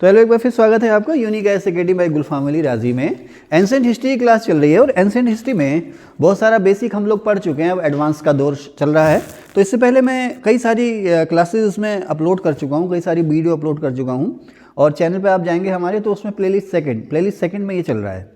तो हेलो, एक बार फिर स्वागत है आपका यूनिक एस अकेडमी बाय गुलफाम अली राजी में। एंशिएंट हिस्ट्री की क्लास चल रही है और एंशिएंट हिस्ट्री में बहुत सारा बेसिक हम लोग पढ़ चुके हैं। अब एडवांस का दौर चल रहा है। तो इससे पहले मैं कई सारी क्लासेस उसमें अपलोड कर चुका हूँ, कई सारी वीडियो अपलोड कर चुका हूँ। और चैनल पर आप जाएंगे हमारे तो उसमें प्लेलिस्ट सेकंड में ये चल रहा है।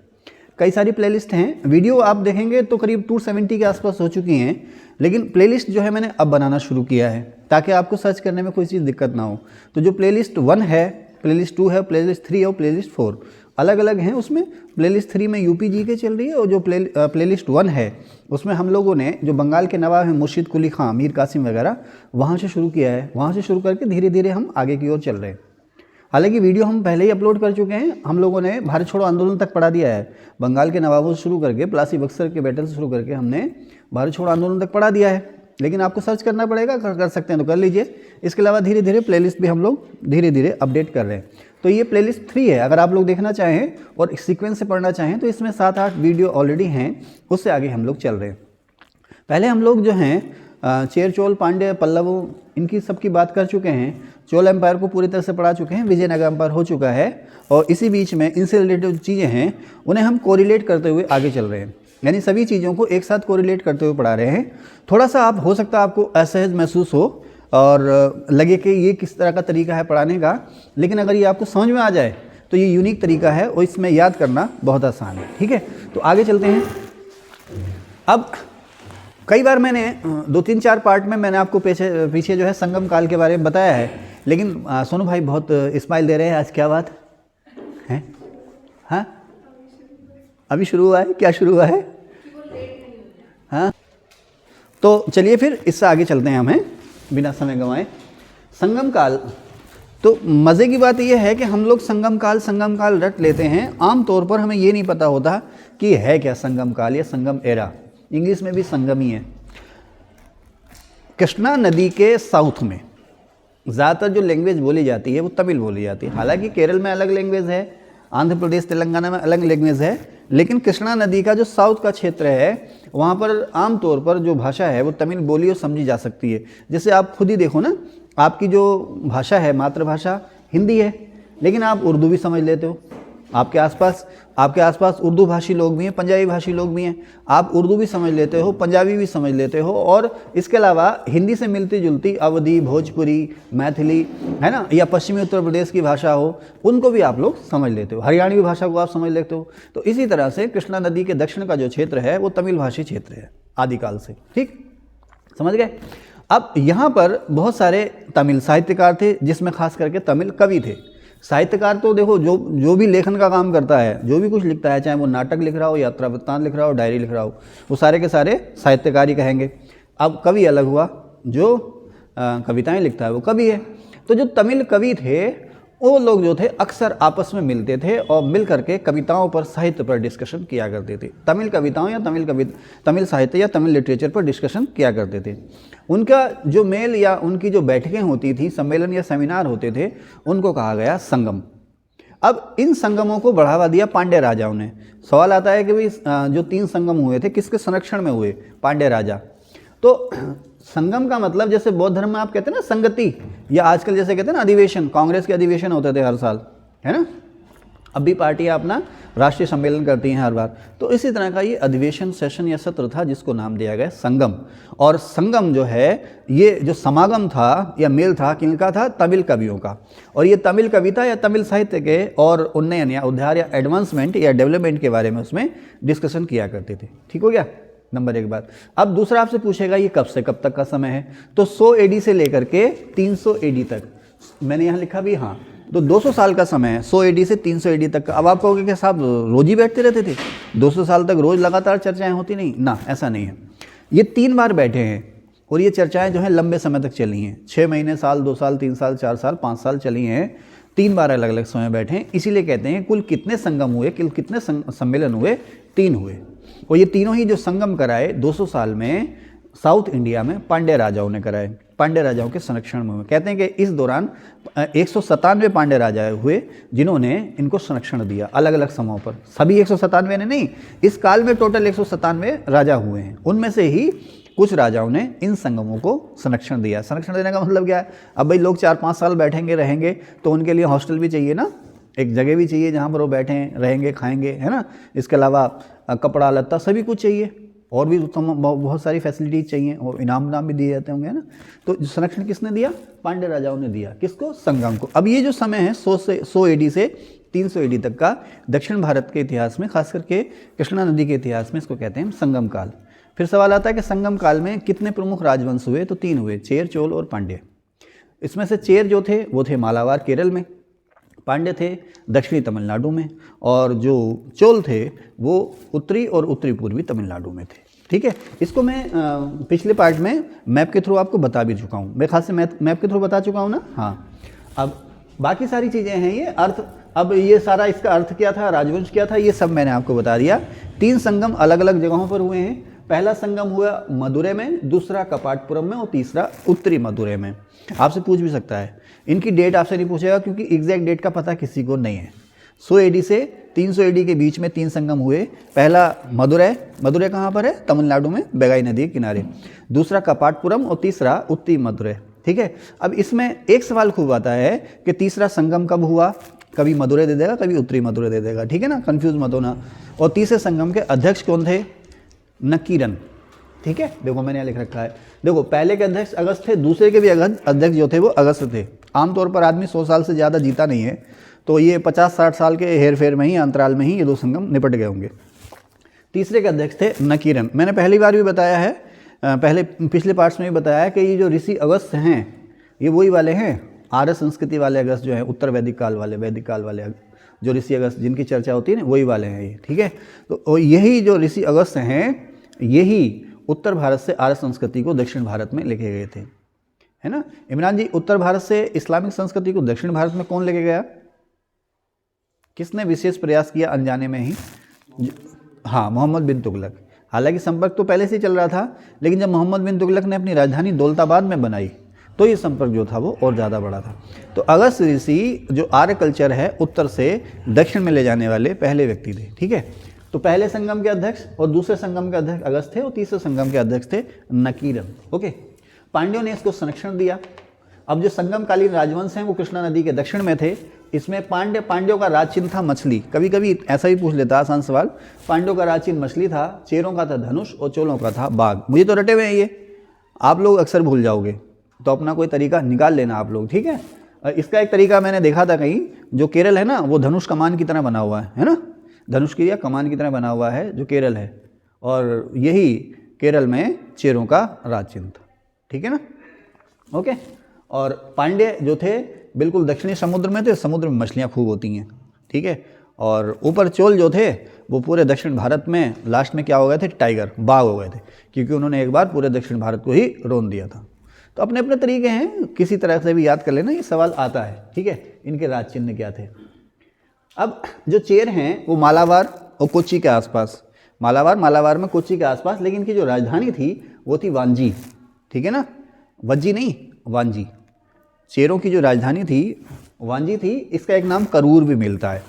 कई सारी प्लेलिस्ट हैं, वीडियो आप देखेंगे तो करीब 270 के आसपास हो चुकी हैं। लेकिन प्लेलिस्ट जो है मैंने अब बनाना शुरू किया है ताकि आपको सर्च करने में कोई चीज़ दिक्कत ना हो। तो जो प्लेलिस्ट 1 है, प्लेलिस्ट 2 है, प्लेलिस्ट 3 है और प्लेलिस्ट 4 अलग अलग हैं। उसमें प्लेलिस्ट 3 में यूपी जी के चल रही है और जो प्लेलिस्ट 1 है उसमें हम लोगों ने जो बंगाल के नवाब हैं मुर्शिद कुली खां, मीर कासिम वगैरह, वहाँ से शुरू किया है। वहाँ से शुरू करके धीरे धीरे हम आगे की ओर चल रहे हैं। हालांकि वीडियो हम पहले ही अपलोड कर चुके हैं। हम लोगों ने भारत छोड़ो आंदोलन तक पढ़ा दिया है। बंगाल के नवाबों से शुरू करके प्लासी बक्सर के बैटल से शुरू करके हमने भारत छोड़ो आंदोलन तक पढ़ा दिया है। लेकिन आपको सर्च करना पड़ेगा, कर सकते हैं तो कर लीजिए। इसके अलावा धीरे धीरे प्लेलिस्ट भी हम लोग धीरे धीरे अपडेट कर रहे हैं। तो ये प्लेलिस्ट 3 है। अगर आप लोग देखना चाहें और सीक्वेंस से पढ़ना चाहें तो इसमें 7-8 वीडियो ऑलरेडी हैं, उससे आगे हम लोग चल रहे हैं। पहले हम लोग जो हैं चेर, चोल, पांड्य, पल्लव, इनकी सबकी बात कर चुके हैं। चोल एम्पायर को पूरी तरह से पढ़ा चुके हैं। विजयनगर एम्पायर हो चुका है और इसी बीच में इनसे रिलेटेड चीज़ें हैं उन्हें हम कोरिलेट करते हुए आगे चल रहे हैं। यानी सभी चीज़ों को एक साथ कोरिलेट करते हुए पढ़ा रहे हैं। थोड़ा सा आप हो सकता है आपको असहज महसूस हो और लगे कि ये किस तरह का तरीका है पढ़ाने का, लेकिन अगर ये आपको समझ में आ जाए तो ये यूनिक तरीका है और इसमें याद करना बहुत आसान है। ठीक है, तो आगे चलते हैं। अब कई बार मैंने 2-3-4 पार्ट में मैंने आपको पीछे जो है संगम काल के बारे में बताया है। लेकिन सोनू भाई बहुत स्माइल दे रहे हैं आज, क्या बात है? हाँ, अभी शुरू हुआ है? क्या शुरू हुआ है? हाँ, तो चलिए फिर इससे आगे चलते हैं हमें बिना समय गंवाए। संगम काल, तो मज़े की बात यह है कि हम लोग संगम काल रट लेते हैं। आम तौर पर हमें ये नहीं पता होता कि है क्या संगम काल या संगम एरा। इंग्लिश में भी संगम ही है। कृष्णा नदी के साउथ में ज़्यादातर जो लैंग्वेज बोली जाती है वो तमिल बोली जाती है। हालांकि केरल में अलग लैंग्वेज है, आंध्र प्रदेश, तेलंगाना में अलग लैंग्वेज है, लेकिन कृष्णा नदी का जो साउथ का क्षेत्र है वहाँ पर आम तौर पर जो भाषा है वो तमिल बोली और समझी जा सकती है। जैसे आप खुद ही देखो ना, आपकी जो भाषा है मातृभाषा हिंदी है, लेकिन आप उर्दू भी समझ लेते हो। आपके आसपास उर्दू भाषी लोग भी हैं, पंजाबी भाषी लोग भी हैं। आप उर्दू भी समझ लेते हो, पंजाबी भी समझ लेते हो, और इसके अलावा हिंदी से मिलती जुलती अवधी, भोजपुरी, मैथिली, है ना, या पश्चिमी उत्तर प्रदेश की भाषा हो, उनको भी आप लोग समझ लेते हो। हरियाणवी भाषा को आप समझ लेते हो। तो इसी तरह से कृष्णा नदी के दक्षिण का जो क्षेत्र है वो तमिल भाषी क्षेत्र है आदिकाल से। ठीक, समझ गए? अब यहाँ पर बहुत सारे तमिल साहित्यकार थे, जिसमें खास करके तमिल कवि थे। साहित्यकार तो देखो जो भी लेखन का काम करता है, जो भी कुछ लिखता है, चाहे वो नाटक लिख रहा हो, यात्रा वृत्तांत लिख रहा हो, डायरी लिख रहा हो, वो सारे के सारे साहित्यकार ही कहेंगे। अब कवि अलग हुआ, जो कविताएं लिखता है वो कवि है। तो जो तमिल कवि थे वो लोग जो थे अक्सर आपस में मिलते थे और मिल करके कविताओं पर, साहित्य पर डिस्कशन किया करते थे। तमिल कविताओं या तमिल साहित्य या तमिल लिटरेचर पर डिस्कशन किया करते थे। उनका जो मेल या उनकी जो बैठकें होती थी, सम्मेलन या सेमिनार होते थे, उनको कहा गया संगम। अब इन संगमों को बढ़ावा दिया पांड्य राजाओं ने। सवाल आता है कि भाई जो 3 संगम हुए थे किसके संरक्षण में हुए? पांड्य राजा। तो संगम का मतलब जैसे बौद्ध धर्म में आप कहते हैं ना संगति, या आजकल जैसे कहते हैं ना अधिवेशन, कांग्रेस के अधिवेशन होते थे हर साल, है ना। अब भी पार्टियां अपना राष्ट्रीय सम्मेलन करती हैं हर बार। तो इसी तरह का ये अधिवेशन, सेशन या सत्र था, जिसको नाम दिया गया संगम। और संगम जो है, ये जो समागम था या मेल था, किनका था? तमिल कवियों का। और ये तमिल कविता या तमिल साहित्य के और उन्नयन या उद्धार या एडवांसमेंट या डेवलपमेंट के बारे में उसमें डिस्कशन किया करते थे। ठीक हो गया, नंबर 1 बात। अब दूसरा आपसे पूछेगा ये कब से कब तक का समय है? तो 100 AD से लेकर के 300 AD तक। मैंने यहाँ लिखा भी, हाँ, तो 200 साल का समय है, 100 AD से 300 AD तक का। अब आप कहोगे कि साहब रोज ही बैठते रहते थे, 200 साल तक रोज लगातार चर्चाएं होती? नहीं ना, ऐसा नहीं है। ये 3 बार बैठे हैं और ये चर्चाएं जो है लंबे समय तक चली हैं। 6 महीने, साल, 2 साल, 3 साल, 4 साल, 5 साल चली हैं। 3 बार अलग अलग समय बैठे हैं। इसीलिए कहते हैं कुल कितने संगम हुए, कुल कितने सम्मेलन हुए? 3 हुए। और ये तीनों ही जो संगम कराए 200 साल में साउथ इंडिया में पांड्य राजाओं ने कराए, पांड्य राजाओं के संरक्षण में हुए। कहते हैं कि इस दौरान 197 पांड्य राजा हुए जिन्होंने इनको संरक्षण दिया अलग अलग समयों पर। सभी 197 ने नहीं, इस काल में टोटल 197 राजा हुए हैं। उनमें से ही कुछ राजाओं ने इन संगमों को संरक्षण दिया। संरक्षण देने का मतलब क्या है? अब भाई लोग 4-5 साल बैठेंगे रहेंगे तो उनके लिए हॉस्टल भी चाहिए ना, एक जगह भी चाहिए जहाँ पर वो बैठें रहेंगे खाएंगे, है ना। इसके अलावा कपड़ा लत्ता सभी कुछ चाहिए, और भी बहुत सारी फैसिलिटीज चाहिए, और इनाम भी दिए जाते होंगे, है ना। तो संरक्षण किसने दिया? पांड्य राजाओं ने दिया। किसको? संगम को। अब ये जो समय है 100 AD से 300 AD तक का दक्षिण भारत के इतिहास में, खास करके कृष्णा नदी के इतिहास में इसको कहते हैं संगम काल। फिर सवाल आता है कि संगम काल में कितने प्रमुख राजवंश हुए? तो 3 हुए, चेर, चोल और पांड्य। इसमें से चेर जो थे वो थे मालाबार केरल में, पांड्य थे दक्षिणी तमिलनाडु में, और जो चोल थे वो उत्तरी और उत्तरी पूर्वी तमिलनाडु में थे। ठीक है, इसको मैं पिछले पार्ट में मैप के थ्रू आपको बता भी चुका हूँ, मेरे ख्याल से मैप के थ्रू बता चुका हूँ ना। हाँ, अब बाकी सारी चीज़ें हैं ये अर्थ, अब ये सारा इसका अर्थ क्या था, राजवंश क्या था, ये सब मैंने आपको बता दिया। 3 संगम अलग अलग जगहों पर हुए हैं। पहला संगम हुआ मदुरै में, दूसरा कपाटपुरम में, और तीसरा उत्तरी मदुरै में। आपसे पूछ भी सकता है, इनकी डेट आपसे नहीं पूछेगा क्योंकि एग्जैक्ट डेट का पता किसी को नहीं है। 100 AD से 300 AD के बीच में 3 संगम हुए। पहला मदुरै, मदुरै कहाँ पर है? तमिलनाडु में, बेगाई नदी के किनारे। दूसरा कपाटपुरम, और तीसरा उत्तरी मदुरै। ठीक है, अब इसमें एक सवाल खूब आता है कि तीसरा संगम कब हुआ? कभी मदुरै दे देगा, कभी उत्तरी मदुरै दे देगा, ठीक है ना, कंफ्यूज मत होना। और तीसरे संगम के अध्यक्ष कौन थे? नकीरन। ठीक है, देखो मैंने यहाँ लिख रखा है, देखो पहले के अध्यक्ष अगस्त थे, दूसरे के भी अध्यक्ष जो थे वो अगस्त थे। आमतौर पर आदमी 100 साल से ज़्यादा जीता नहीं है, तो ये 50-60 साल के हेर फेर में ही, अंतराल में ही ये 2 संगम निपट गए होंगे। तीसरे के अध्यक्ष थे नकीरन। मैंने पहली बार भी बताया है, पिछले पार्ट्स में भी बताया है कि ये जो ऋषि अगस्त हैं ये वही वाले हैं, आर्य संस्कृति वाले अगस्त जो हैं, उत्तर वैदिक काल वाले, वैदिक काल वाले जो ऋषि अगस्त जिनकी चर्चा होती है ना, वही वाले हैं ये। ठीक है, तो यही जो ऋषि अगस्त हैं यही उत्तर भारत से आर्य संस्कृति को दक्षिण भारत में लेके गए थे, है ना। इमरान जी, उत्तर भारत से इस्लामिक संस्कृति को दक्षिण भारत में कौन लेके गया? किसने विशेष प्रयास किया अनजाने में ही? हाँ, मोहम्मद बिन तुगलक। हालांकि संपर्क तो पहले से ही चल रहा था, लेकिन जब मोहम्मद बिन तुगलक ने अपनी राजधानी दौलताबाद में बनाई तो ये संपर्क जो था वो और ज़्यादा बड़ा था। तो अगस्त ऋषि जो आर्य कल्चर है उत्तर से दक्षिण में ले जाने वाले पहले व्यक्ति थे। ठीक है, तो पहले संगम के अध्यक्ष और दूसरे संगम के अध्यक्ष अगस्त थे, और तीसरे संगम के अध्यक्ष थे नकीरन। ओके, पांड्यों ने इसको संरक्षण दिया। अब जो संगमकालीन राजवंश हैं वो कृष्णा नदी के दक्षिण में थे। इसमें पांड्यों का राज चिन्ह था मछली। कभी कभी ऐसा भी पूछ लेता आसान सवाल, पांड्यों का राज चिन्ह मछली था, चेरों का था धनुष, और चोलों का था बाघ। मुझे तो रटे हुए हैं ये, आप लोग अक्सर भूल जाओगे, तो अपना कोई तरीका निकाल लेना आप लोग, ठीक है। इसका एक तरीका मैंने देखा था कहीं, जो केरल है ना वो धनुष कमान की तरह बना हुआ है ना, धनुष की या कमान की तरह बना हुआ है जो केरल है, और यही केरल में चेरों का राज चिन्ह था। ठीक है ना, ओके। और पांड्य जो थे बिल्कुल दक्षिणी समुद्र में थे, समुद्र में मछलियाँ खूब होती हैं, ठीक है। और ऊपर चोल जो थे वो पूरे दक्षिण भारत में लास्ट में क्या हो गए थे? टाइगर, बाघ हो गए थे, क्योंकि उन्होंने एक बार पूरे दक्षिण भारत को ही रोन दिया था। तो अपने अपने तरीके हैं, किसी तरह से भी याद कर लेना, ये सवाल आता है, ठीक है। इनके राज चिन्ह क्या थे? अब जो चेर हैं वो मालाबार और कोच्चि के आसपास, मालाबार में कोच्चि के आसपास, लेकिन इनकी जो राजधानी थी वो थी वांजी, ठीक है ना, वज्जी नहीं, वांजी। चेरों की जो राजधानी थी वांजी थी, इसका एक नाम करूर भी मिलता है।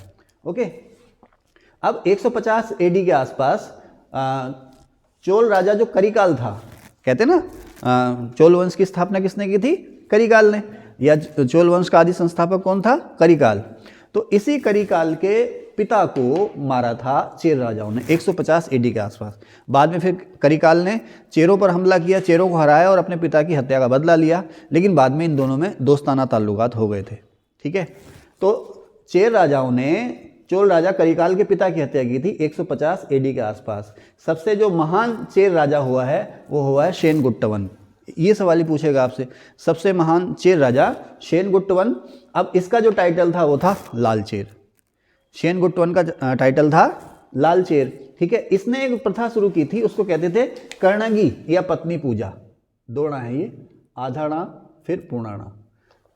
ओके, अब 150 AD के आसपास चोल राजा जो करिकाल था, कहते ना चोल वंश की स्थापना किसने की थी? करिकाल ने, या चोल वंश का आदि संस्थापक कौन था? करिकाल। तो इसी करिकाल के पिता को मारा था चेर राजाओं ने 150 AD के आसपास। बाद में फिर करिकाल ने चेरों पर हमला किया, चेरों को हराया और अपने पिता की हत्या का बदला लिया, लेकिन बाद में इन दोनों में दोस्ताना ताल्लुकात हो गए थे, ठीक है। तो चेर राजाओं ने चोल राजा करिकाल के पिता की हत्या की थी 150 AD के आसपास। सबसे जो महान चेर राजा हुआ है वो हुआ है शेनगुट्टवन। ये सवाल ही पूछेगा आपसे, सबसे महान चेर राजा शेनगुट्टवन। अब इसका जो टाइटल था वो था लालचेर। शेनगुट्टवन का टाइटल था लालचेर, ठीक है। इसने एक प्रथा शुरू की थी, उसको कहते थे कर्णगी या पत्नी पूजा। दो अणा है ये, आधा अणा फिर पूर्ण अणा।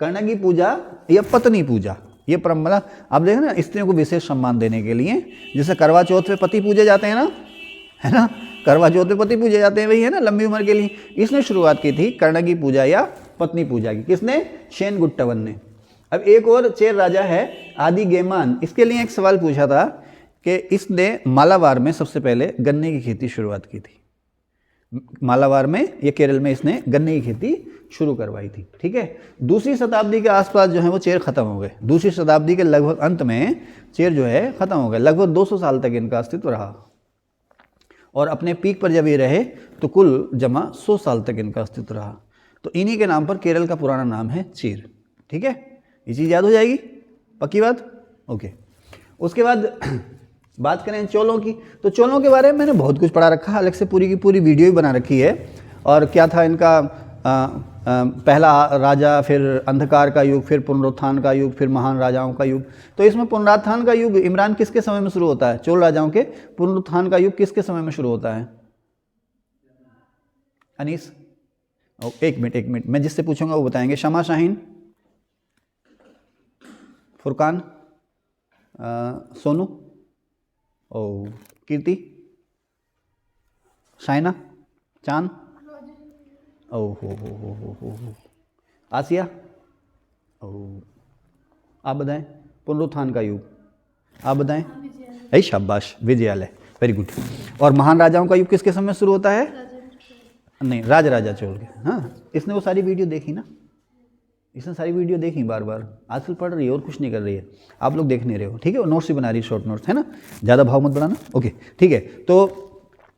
कर्णगी पूजा या पत्नी पूजा, ये परंपरा आप देखें ना, स्त्रियों को विशेष सम्मान देने के लिए, जैसे करवा चौथ पे पति पूजे जाते हैं ना, है ना, करवा चौथ पे पति पूजे जाते हैं, वही है ना, लंबी उम्र के लिए। इसने शुरुआत की थी कर्णगी पूजा या पत्नी पूजा की, किसने? शेनगुट्टवन ने। अब एक और चेर राजा है आदि गेमान, इसके लिए एक सवाल पूछा था कि इसने मालाबार में सबसे पहले गन्ने की खेती शुरुआत की थी। मालाबार में या केरल में इसने गन्ने की खेती शुरू करवाई थी। ठीक है, दूसरी शताब्दी के आसपास जो है वो चेर ख़त्म हो गए। दूसरी शताब्दी के लगभग अंत में चेर जो है ख़त्म हो गए। लगभग 200 साल तक इनका अस्तित्व रहा और अपने पीक पर जब ये रहे तो कुल जमा 100 साल तक इनका अस्तित्व रहा। तो इन्हीं के नाम पर केरल का पुराना नाम है चेर। ठीक है, ये चीज़ याद हो जाएगी, पक्की बात। ओके, उसके बाद बात करें चोलों की, तो चोलों के बारे में मैंने बहुत कुछ पढ़ा रखा है, अलग से पूरी की पूरी वीडियो भी बना रखी है। और क्या था इनका पहला राजा, फिर अंधकार का युग, फिर पुनरुत्थान का युग, फिर महान राजाओं का युग। तो इसमें पुनरुत्थान का युग इमरान किसके समय में शुरू होता है? चोल राजाओं के। पुनरुत्थान का युग किसके समय में शुरू होता है? अनीस, एक मिनट मैं जिससे पूछूंगा वो बताएंगे। शमा शाहीन, फुरकान, सोनू, ओ कीर्ति, शाइना, चांद, ओ हो आसिया, ओ आप बताएं। पुनरुत्थान का युग आप बताएं। ऐ शाबाश, विजयालय, वेरी गुड। और महान राजाओं का युग किसके समय शुरू होता है? नहीं, राजा चोल के। हाँ, इसने वो सारी वीडियो देखी ना, इसने सारी वीडियो देखी बार बार, आजकल पढ़ रही है और कुछ नहीं कर रही है। आप लोग देख नहीं रहे हो, ठीक है, वो नोट्स ही बना रही है, शॉर्ट नोट्स, है ना, ज़्यादा भाव मत बढ़ाना। ओके, ठीक है। तो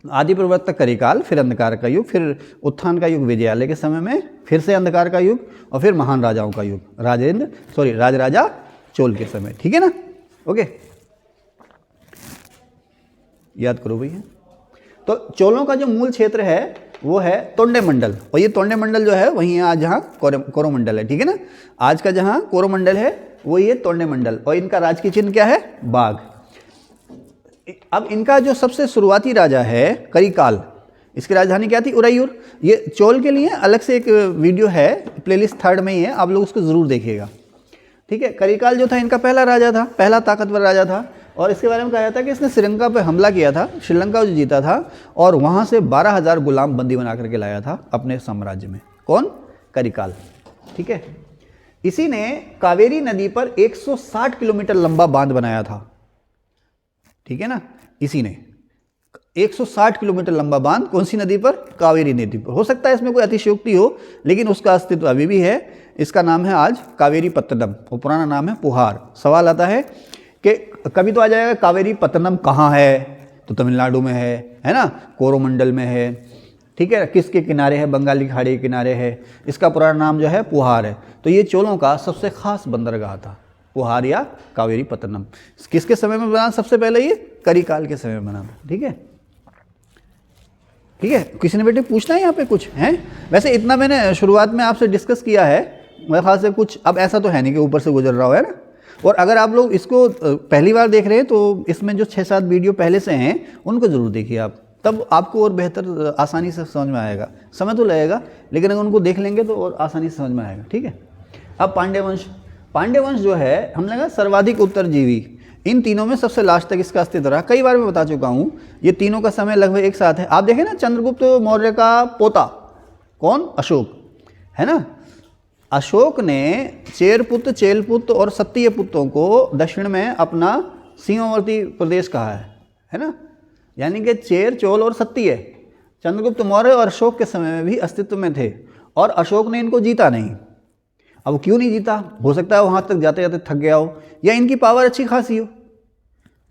आदि प्रवर्तक करिकाल, फिर अंधकार का युग, फिर उत्थान का युग विजयालय के समय में, फिर से अंधकार का युग, और फिर महान राजाओं का युग राजराजा चोल के समय। ठीक है ना, ओके, याद करो भैया। तो चोलों का जो मूल क्षेत्र है वो है तोंडे मंडल, और ये तोंडे मंडल जो है वहीं आज जहाँ कोरोमंडल है। ठीक है ना, आज का जहाँ कोरोमंडल है वो ये तोंडे मंडल, और इनका राजकीय चिन्ह क्या है? बाघ। अब इनका जो सबसे शुरुआती राजा है करिकाल, इसकी राजधानी क्या थी? उरैयूर। ये चोल के लिए अलग से एक वीडियो है, प्लेलिस्ट 3 में ही है, आप लोग उसको ज़रूर देखिएगा। ठीक है, करिकाल जो था इनका पहला राजा था, पहला ताकतवर राजा था, और इसके बारे में कहा जाता है कि इसने श्रीलंका पर हमला किया था, श्रीलंका जो जीता था, और वहाँ से 12,000 गुलाम बंदी बना करके लाया था अपने साम्राज्य में। कौन? करिकाल। ठीक है, इसी ने कावेरी नदी पर 160 किलोमीटर लंबा बांध बनाया था। ठीक है ना, इसी ने 160 किलोमीटर लंबा बांध, कौन सी नदी पर? कावेरी नदी पर। हो सकता है इसमें कोई अतिशयोक्ति हो, लेकिन उसका अस्तित्व अभी भी है। इसका नाम है आज कावेरी पत्तनम, वो पुराना नाम है पुहार। सवाल आता है कि कभी तो आ जाएगा कावेरी पत्तनम कहाँ है, तो तमिलनाडु में है ना, कोरोमंडल में है। ठीक है, किसके किनारे है? बंगाली खाड़ी के किनारे है। इसका पुराना नाम जो है पुहार है। तो ये चोलों का सबसे खास बंदरगाह था, पुहार या कावेरी पत्तनम। किसके समय में बना? सबसे पहले ये करिकाल के समय में बना था। ठीक है, ठीक है, किसी ने बेटे पूछना है यहाँ पे कुछ है? वैसे इतना मैंने शुरुआत में आपसे डिस्कस किया है, मेरे ख्याल से कुछ अब ऐसा तो है नहीं कि ऊपर से गुजर रहा हो, है ना। और अगर आप लोग इसको पहली बार देख रहे हैं तो इसमें जो 6-7 वीडियो पहले से हैं उनको ज़रूर देखिए आप, तब आपको और बेहतर आसानी से समझ में आएगा। समय तो लगेगा, लेकिन अगर उनको देख लेंगे तो और आसानी से समझ में आएगा। ठीक है, अब पांड्य वंश जो है, हमने कहा सर्वाधिक उत्तरजीवी, इन तीनों में सबसे लास्ट तक इसका अस्तित्व रहा। कई बार मैं बता चुका हूँ, ये तीनों का समय लगभग एक साथ है। आप देखें ना, चंद्रगुप्त मौर्य का पोता कौन? अशोक, है ना। अशोक ने चेरपुत्र, चेलपुत्र और सत्यपुत्रों को दक्षिण में अपना सीमावर्ती प्रदेश कहा है ना। यानी कि चेर, चोल और सत्य चंद्रगुप्त मौर्य और अशोक के समय में भी अस्तित्व में थे, और अशोक ने इनको जीता नहीं। अब क्यों नहीं जीता? हो सकता है वहाँ तक जाते जाते थक गया हो, या इनकी पावर अच्छी खासी हो,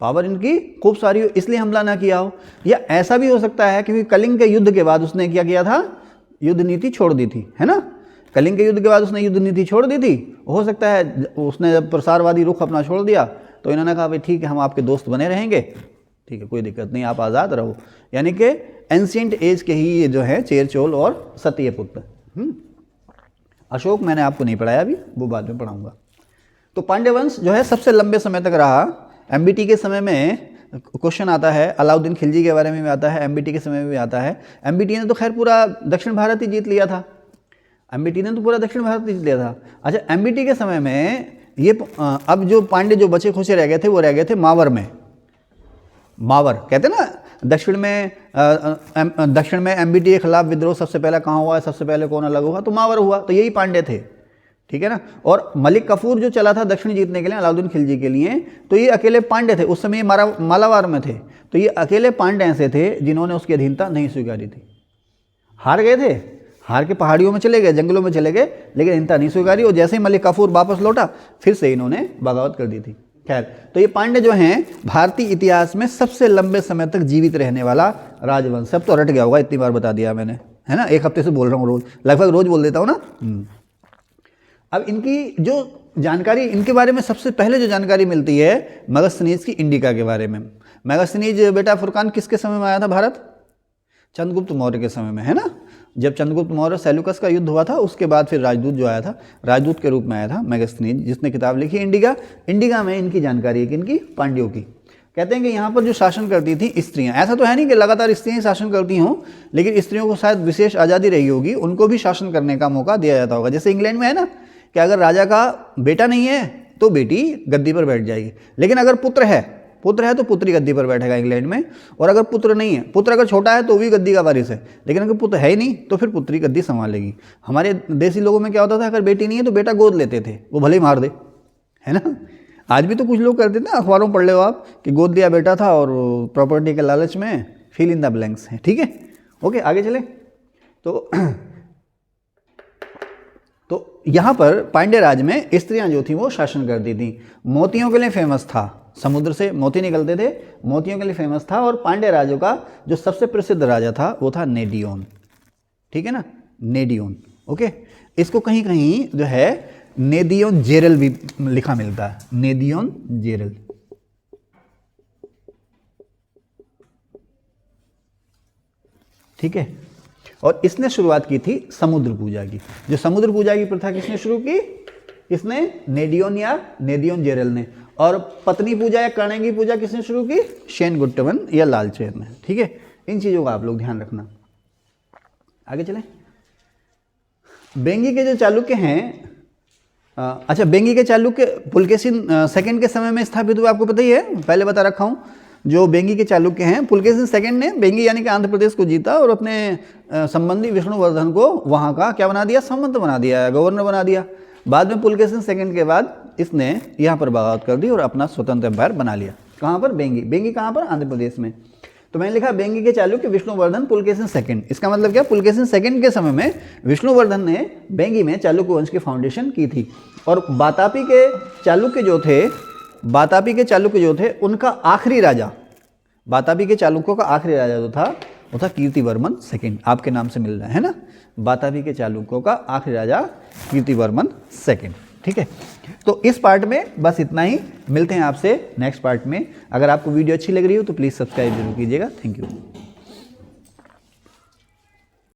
पावर इनकी खूब सारी हो, इसलिए हमला ना किया हो। या ऐसा भी हो सकता है क्योंकि कलिंग के युद्ध के बाद उसने क्या किया था? युद्ध नीति छोड़ दी थी, है ना। कलिंग के युद्ध के बाद उसने युद्ध नीति छोड़ दी थी। हो सकता है उसने जब प्रसारवादी रुख अपना छोड़ दिया तो इन्होंने कहा भाई ठीक है, हम आपके दोस्त बने रहेंगे, ठीक है, कोई दिक्कत नहीं, आप आज़ाद रहो। यानी कि एंशिएंट एज के ही ये जो है चेर, चोल और सत्यपुत्र। अशोक मैंने आपको नहीं पढ़ाया अभी, वो बाद में पढ़ाऊंगा। तो पांड्य वंश जो है सबसे लंबे समय तक रहा। एमबीटी के समय में क्वेश्चन आता है, अलाउद्दीन खिलजी के बारे में भी आता है, एमबीटी के समय में भी आता है। एमबीटी ने तो खैर पूरा दक्षिण भारत ही जीत लिया था, एमबीटी ने तो पूरा दक्षिण भारत जीत लिया था। अच्छा, एमबीटी के समय में ये अब जो पांड्य जो बचे खुचे रह गए थे वो रह गए थे मावर में। मावर कहते हैं ना, दक्षिण में एमबीटी के खिलाफ विद्रोह सबसे पहले कहाँ हुआ है, सबसे पहले कौन अलग हुआ? तो मावर हुआ। तो यही पांड्य थे, ठीक है ना। और मलिक कफूर जो चला था दक्षिण जीतने के लिए अलाउद्दीन खिलजी के लिए, तो ये अकेले पांड्य थे। उस समय ये मालाबार में थे, तो ये अकेले पांड्य ऐसे थे जिन्होंने उसकी अधीनता नहीं स्वीकारी थी। हार गए थे, हार के पहाड़ियों में चले गए, जंगलों में चले गए, लेकिन हिंसा नहीं स्वीकारी और जैसे ही मलिक काफूर वापस लौटा फिर से इन्होंने बगावत कर दी थी। खैर, तो ये पांड्य जो हैं भारतीय इतिहास में सबसे लंबे समय तक जीवित रहने वाला राजवंश। सब तो रट गया होगा, इतनी बार बता दिया मैंने, है ना, एक हफ्ते से बोल रहा हूँ, रोज लगभग रोज बोल देता हूँ ना। अब इनकी जो जानकारी, इनके बारे में सबसे पहले जो जानकारी मिलती है मगस्थनीज की इंडिका के बारे में। मगस्थनीज बेटा फुरकान किसके समय में आया था भारत? चंद्रगुप्त मौर्य के समय में, है ना। जब चंद्रगुप्त मौर्य सेल्यूकस का युद्ध हुआ था उसके बाद फिर राजदूत जो आया था, राजदूत के रूप में आया था मेगास्थनीज, जिसने किताब लिखी इंडिका। इंडिका में इनकी जानकारी है कि इनकी पांड्यों की। कहते हैं कि यहाँ पर जो शासन करती थी स्त्रियाँ, ऐसा तो है नहीं कि लगातार स्त्रियाँ ही शासन करती हों, लेकिन स्त्रियों को शायद विशेष आज़ादी रही होगी, उनको भी शासन करने का मौका दिया जाता होगा। जैसे इंग्लैंड में है ना कि अगर राजा का बेटा नहीं है तो बेटी गद्दी पर बैठ जाएगी, लेकिन अगर पुत्र है तो पुत्री गद्दी पर बैठेगा इंग्लैंड में। और अगर पुत्र नहीं है, पुत्र अगर छोटा है तो भी गद्दी का वारिस है, लेकिन अगर पुत्र है ही नहीं तो फिर पुत्री गद्दी संभालेगी। हमारे देसी लोगों में क्या होता था, अगर बेटी नहीं है तो बेटा गोद लेते थे, वो भले ही मार दे, है ना। आज भी तो कुछ लोग करते थे, अखबारों में पढ़ लो आप कि गोद लिया बेटा था और प्रॉपर्टी के लालच में फिल इन द ब्लैंक्स है। ठीक है, ओके, आगे चले। तो यहाँ पर पांड्य राज में स्त्रियाँ जो थी वो शासन करती थी। मोतियों के लिए फेमस था, समुद्र से मोती निकलते थे, मोतियों के लिए फेमस था। और पांड्य राज्यों का जो सबसे प्रसिद्ध राजा था वो था नेडियोन। ठीक है ना, नेडियोन, ओके। इसको कहीं कहीं जो है नेदियोन जेरल भी लिखा मिलता है, नेदियोन जेरल। ठीक है, और इसने शुरुआत की थी समुद्र पूजा की। जो समुद्र पूजा की प्रथा किसने शुरू की? इसने नेडियोन या नेदियोन जेरल ने। और पत्नी पूजा या कर्णेगी पूजा किसने शुरू की? शेनगुट्टवन या लालचेन ने। ठीक है, इन चीज़ों का आप लोग ध्यान रखना। आगे चलें। बेंगी के जो चालुक्य हैं, अच्छा, बेंगी के चालुक्य पुलकेशिन सेकंड के समय में स्थापित हुए, आपको पता ही है, पहले बता रखा हूँ। जो बेंगी के चालुक्य हैं, पुलकेशिन सेकंड ने बेंगी यानी कि आंध्र प्रदेश को जीता और अपने संबंधी विष्णुवर्धन को वहाँ का क्या बना दिया? सामंत बना दिया, गवर्नर बना दिया। बाद में पुलकेशिन सेकंड के बाद इसने यहाँ पर बगावत कर दी और अपना स्वतंत्र एम्पायर बना लिया। कहाँ पर? बेंगी। बेंगी कहाँ पर? आंध्र प्रदेश में। तो मैंने लिखा बेंगी के चालुक्य विष्णुवर्धन पुलकेशिन सेकंड। इसका मतलब क्या? पुलकेशिन सेकंड के समय में विष्णुवर्धन ने बेंगी में चालुक्य वंश की फाउंडेशन की थी। और बातापी के चालुक्य जो थे उनका आखिरी राजा, बातापी के चालुक्यों का आखिरी राजा जो था वो था कीर्तिवर्मन सेकंड। आपके नाम से मिल रहा है ना, बातापी के चालुक्यों का आखिरी राजा कीर्तिवर्मन सेकंड। ठीक है, तो इस पार्ट में बस इतना ही। मिलते हैं आपसे नेक्स्ट पार्ट में। अगर आपको वीडियो अच्छी लग रही हो तो प्लीज़ सब्सक्राइब जरूर कीजिएगा। Thank you.